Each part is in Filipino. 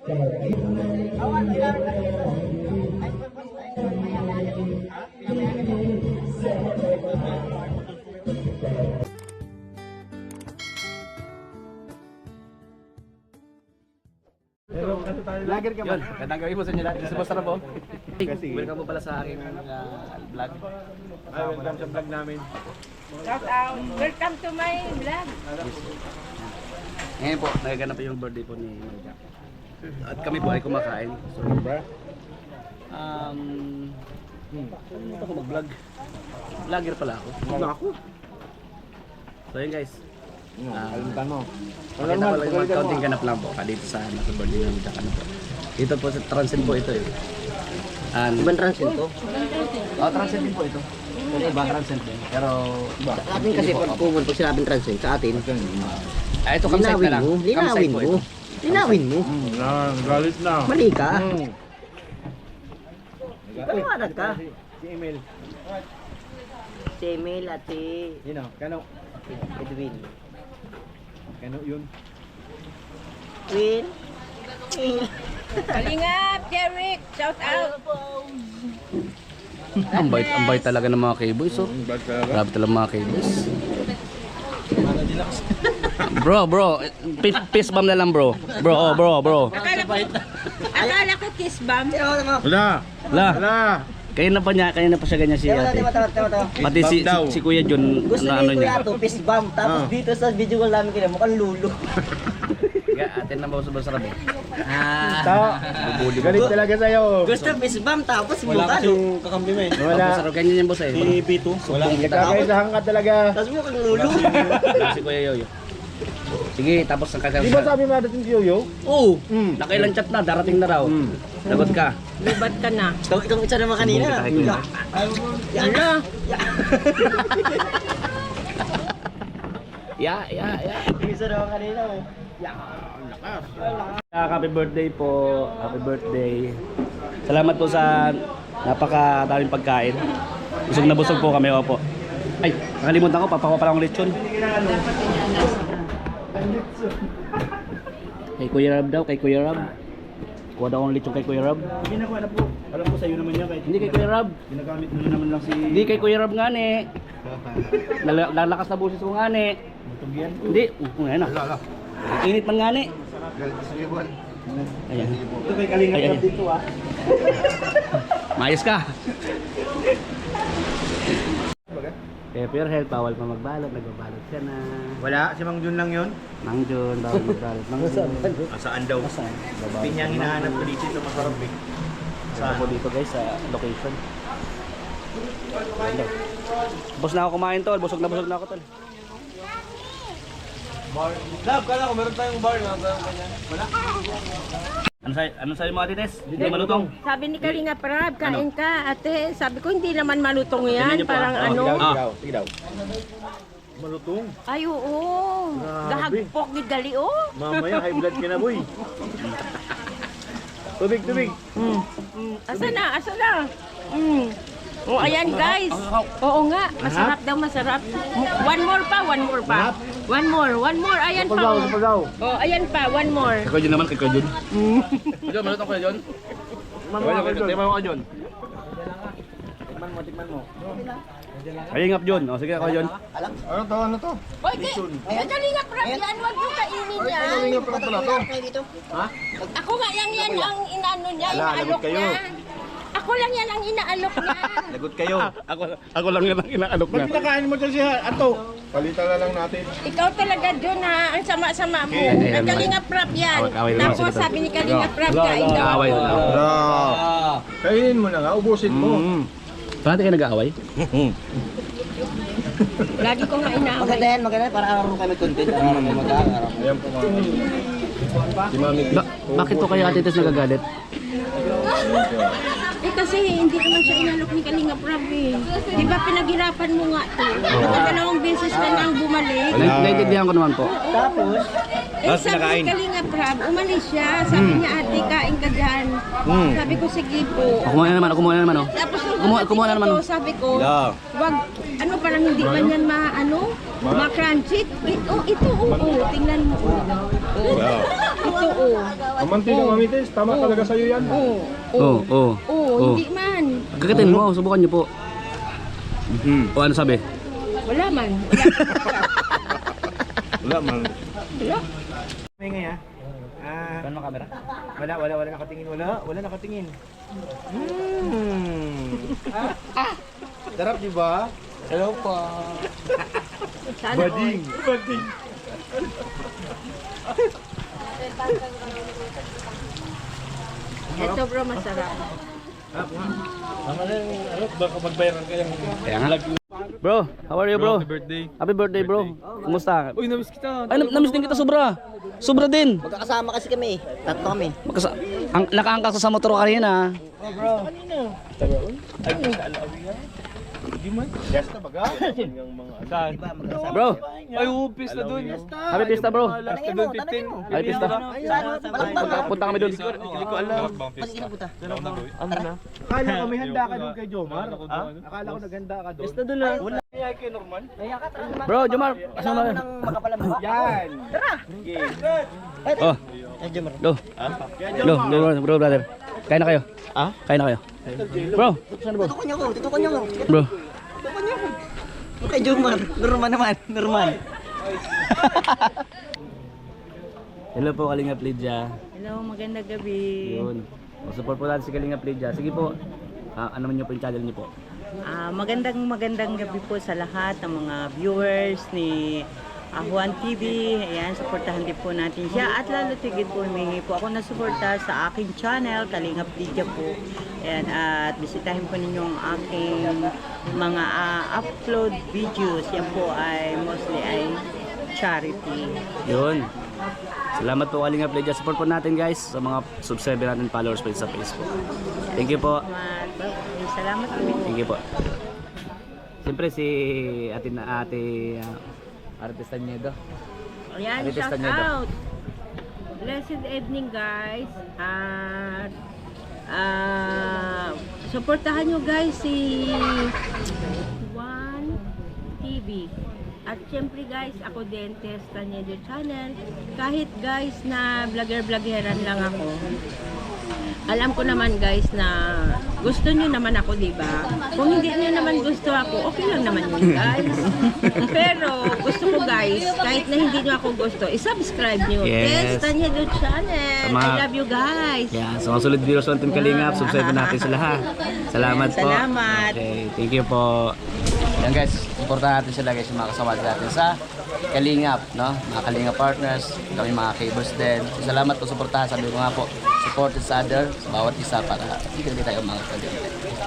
Vlogger ka man. Gandang gawin mo sa inyo lahat. Gusto mo sarap po? Welcome po pala sa aking vlog. Welcome sa vlog namin. Shout out. Welcome to my vlog. Ngayon po, nagaganap po yung birthday po ni Jack. At kami po ay kumakain. So, ano ako mag-vlog? Vlogger pala ako. Ako. So yun guys. Kalimutan mo. Pakita ko lang yung counting ganap lang po dito sa nasa birthday ng Jack. Ano po. Dito po sa Transcend po ito eh. Ibang Transcend to? Oh, Transcend din po ito. Ito iba Transcend din. Pero iba. Sa atin kasi pag sinabing Transcend, sa atin, Ito campsite na lang. linawin mo. Linawin mo. Galit na. Mali ka. Paliwanag ka. Si Emil. Si Emil at si Yun o, kano? Edwin. Kano yun? Win. Kalingap, Derek. Shout out. Ang bait talaga ng mga K-boys oh. Grabe talaga mga K-boys. Bro, peace bomb na lang bro. Bro. Akala ko kiss bomb. Wala. La. Kanina pa siya ganyan si ate. Pati si Kuya John Gusto na ni ano Kuya niya. to, fist bump. Tapos dito sa video ko namin kina mukhang lulo. Kaya atin na ba sa sarap eh. Galit talaga sa'yo. Gusto fist bump tapos mukha lulo. kakampi mo eh. Wala. Sarap ganyan yung boss eh. B2. Wala. Nagkakaisahan ka talaga. Tapos mukhang lulo. Si Kuya Yoyo. Sige, tapos ang Di ba sabi mo dating si Yoyo? Oo. Nakailan chat na, darating na raw. Lagot ka. Libat ka na. Itong isa naman kanina. Yan na. Ya. Yung isa naman kanina. Happy birthday po. Happy birthday. Salamat po sa napakadaming pagkain. Busog na busog po kami, opo. Ay, nakalimutan ko, papakuha pala akong lechon. Kay Kuya Rab daw, kay Kuya Rab. Kuha daw akong lechon kay Kuya Rab. Hindi na ko alam po. Alam ko sa'yo naman yan. Hindi kay Kuya Rab. Ginagamit mo naman lang si... Hindi kay Kuya Rab nga ni. Lalakas na busis ko nga ni. Matugyan. Hindi, ayan na. Init man nga ni. Ayan. Ito kay Kalingap Ay. dito ah. Mayos ka. Kaya pure health, bawal pa magbalot, nagbabalot ka na. Wala, si Mang Jun lang yun. Mang Jun, bawal magbalot. Mang Jun. Saan daw? Pinyang hinahanap ko dito, ito masarap eh. Saan po dito guys, sa location. Ayan daw. Bus na ako kumain tol, busog na ako tol. Bar. Lab, kala ko meron tayong bar na ganyan. Wala. Ano sa'yo mga tites? Hindi malutong. Sabi ni Kalingap Rab, kain ka, ate. Sabi ko, hindi naman malutong yan. Parang ano. Sige daw. Malutong. Ay, oo. Grabe. Gahagpok ni Dali, oh. Mamaya high blood ka na boy. Tubig. Asa na? Oh, ayan guys. Oo nga, masarap. One more pa. One more. Ayan pa. Sapaw. Oh, ayan pa, one more. Kay Kuya Jun naman, kay Kuya Jun. Kuya Jun, malutong Kuya Jun. Tikman mo Jun. Tikman mo. Ayingap Jun. O sige Kuya Jun. Ano to? Oy, Kalingap Rab yan, wag yung kainin yan. Ako nga lang yan ang inano niya, inaalok niya. Ako lang yan ang inaalok niya. Lagot kayo. Ako lang yan ang inaalok Ba't na. pinakain mo dyan si Ato? Palitan na lang natin. Ikaw talaga Jun ha, ang sama-sama mo. Okay. Ang Kalingap Rab yan. Away na lang Tapos sila. sabi ni Kalingap Rab, kain daw Away na ako. lang. Kainin mo na nga, ubusin mo. Bakit kayo nag-aaway? Lagi ko nga inaaway. Maganda yan, para araw kayo may content. Araw kayo mag-aaraw. Ayan po mga. Si Mami. Bakit to kayo ate Tess nagagalit? Eh kasi hindi naman siya inalok ni Kalingap Rab eh. Di ba pinaghirapan mo nga to? Nakadalawang beses ka nang bumalik. Naintindihan ko naman po. Tapos, Sabi ni Kalingap Rab, umalis siya. Sabi niya, ate, kain ka dyan. Sabi ko, sige po. Kumuha na naman oh. Tapos nung Kumuha na naman, ko, oh. sabi ko, wag ano parang hindi man yan ma-crunchy. Ito, tingnan mo. Ito, Ang mantika mamitis, tama talaga sa'yo yan. hindi man. Gagatin mo, subukan niyo po. O ano sabi? Wala man. Wala man. Wala. May ngayon. Paano camera? Wala nakatingin. Wala nakatingin. Sarap, di ba? Hello po. Sana all. Bading. Ito bro, masarap. Baka magbayaran kayang Kaya nga. Bro, how are you bro? birthday. Happy birthday bro. Kumusta? Uy, namiss kita. Ay, namiss din kita sobra. Sobra din. Magkakasama kasi kami. Tatlo kami. Nakaangkas sa motor kanina. Yes na baga. Saan? Bro, Ay, upis na dun. happy pista bro. Tanangin mo, tanangin mo. Happy pista. Punta kami doon. Hindi ko alam. Pag inabuta. Ano na? Akala ko may handa ka doon kay Jomar. Akala ko naghanda ka doon. Basta doon lang. Wala kaya kay Norman. Bro, Jomar, asama na. Nang makapalambo. Yan. Oh, Ay, Jomar. go. Bro, brother. Kain na kayo. Kain na kayo. Bro, saan bro? Tutukan niyo ko, tutukan niyo ko. Bro. Tutukan niyo ko. Okay, Jomar. Norman naman, Norman. Hello po, Kalingap Lydia. Hello, magandang gabi. Yun. Support po natin si Kalingap Lydia. Sige po, ano naman niyo po yung channel niyo po. Magandang gabi po sa lahat ng mga viewers ni Juan TV. Ayan, suportahan din po natin siya. At lalo tigit po, humingi po ako na suporta sa aking channel, Kalingap Lydia po. Ayan, at bisitahin po ninyo ang aking mga upload videos. Yan po ay mostly ay charity. Yun. Salamat po Kalingap Lydia. Support po natin guys sa mga subscriber natin, followers po sa Facebook. Thank you po. Salamat po. Thank you po. Siyempre si ate Artista Niedo. Ayan, Artista shout Niedo. out. Blessed evening guys. At supportahan nyo guys si Juan TV. At syempre guys, ako din, Testa Niedo Channel. Kahit guys na vlogger-vloggeran lang ako, alam ko naman guys na gusto nyo naman ako, diba? Kung hindi nyo naman gusto ako, okay lang naman yun guys. Pero gusto ko guys, kahit na hindi nyo ako gusto, isubscribe nyo. Yes. Testa Niedo Channel. Sa mga- I love you guys. Yan, sa mga sulit videos ng Team Kalingap, subscribe natin sila ha. Salamat po. Salamat. Okay, thank you po. Yan guys, supportahan natin sila guys, yung mga kasama natin sa Kalingap, no? Mga Kalingap partners, kami mga cables din. So, salamat po suportahan, sabi ko nga po, support each other sa bawat isa para hindi tayo mga Kalingap.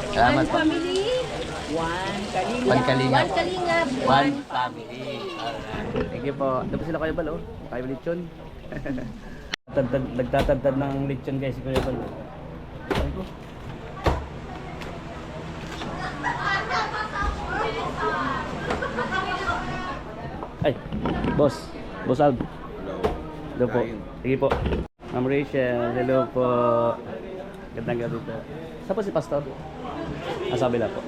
Salamat po. Family. One Kalingap. One Kalingap. One family. Alright. Thank you po. Dapat sila kayo balo. Kayo lechon. Nagtatantad ng lechon guys, si Kuya Bal. Sabi ko. Ay, boss. Boss Alb. Hello po. Sige po. Ma'am Rachel, hello po. Gandang gabi po. Saan po si Pastor? Sabi lang po.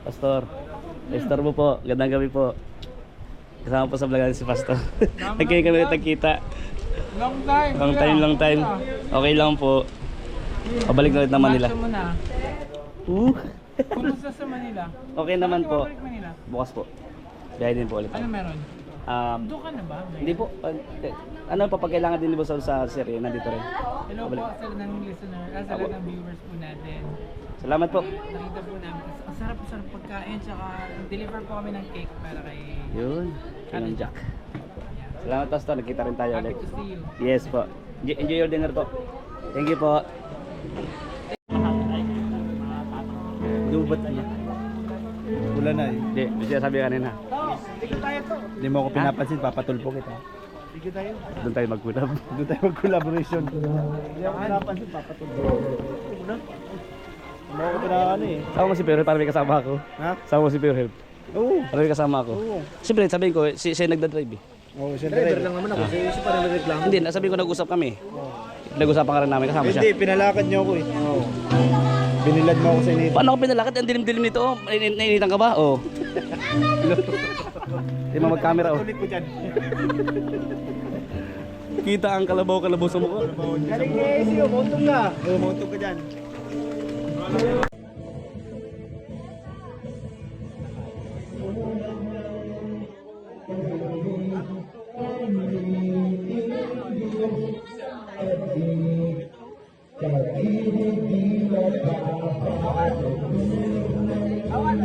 Pastor. Pastor mo po. Gandang gabi po. Kasama po sa vlog natin si Pastor. Nagkain kami nagkita. Long time. Okay lang po. Pabalik na ulit naman nila. Kumusta sa Manila? Okay naman po. Balik Manila? Bukas po. Biyahe din po ulit. Ano meron? Doon ka na ba? Hindi po. Ano pa pag kailangan din po sa serye, nandito rin. Hello Pabalik. po sa ng listener, sa Apo. ng viewers po natin. Salamat po. Nakita po namin. Ang sarap pagkain, tsaka deliver po kami ng cake para kay Yun. Kailan Jack. Salamat Pastor. Nagkita rin tayo Happy ulit. to see you. Yes po. Enjoy your dinner po. Thank you po. Dubat niya. Wala na eh. Hindi, siya sabi kanina. Hindi mo ako pinapansin, papatulpo kita. Sige tayo. Doon tayo mag-collab. Doon tayo mag-collaboration. Hindi ako pinapansin, papatulpo. Hindi ako pinakano eh. Sama mo si Pero para may kasama ako. Ha? Sama mo si Pero Help. Oo. Para may kasama ako. Oo. Siyempre, sabihin ko, siya nagdadrive eh. Oo, driver lang naman ako. Siya pa rin reklamo. Hindi, nasabi ko nag-usap kami. Nag-usapan ka rin namin kasama siya. Hindi, pinalakad niyo ako eh. Oo. Binilad mo ako sa init. Paano ako pinalakad? Ang dilim-dilim nito. Oh. Nainitan ka ba? Oo. Hindi mo mag-camera. Oh. Ulit ko dyan. Kita ang kalabaw-kalabaw sa mukha. Galing ni AC, mauntong ka. Oo, mauntong ka dyan. Awan,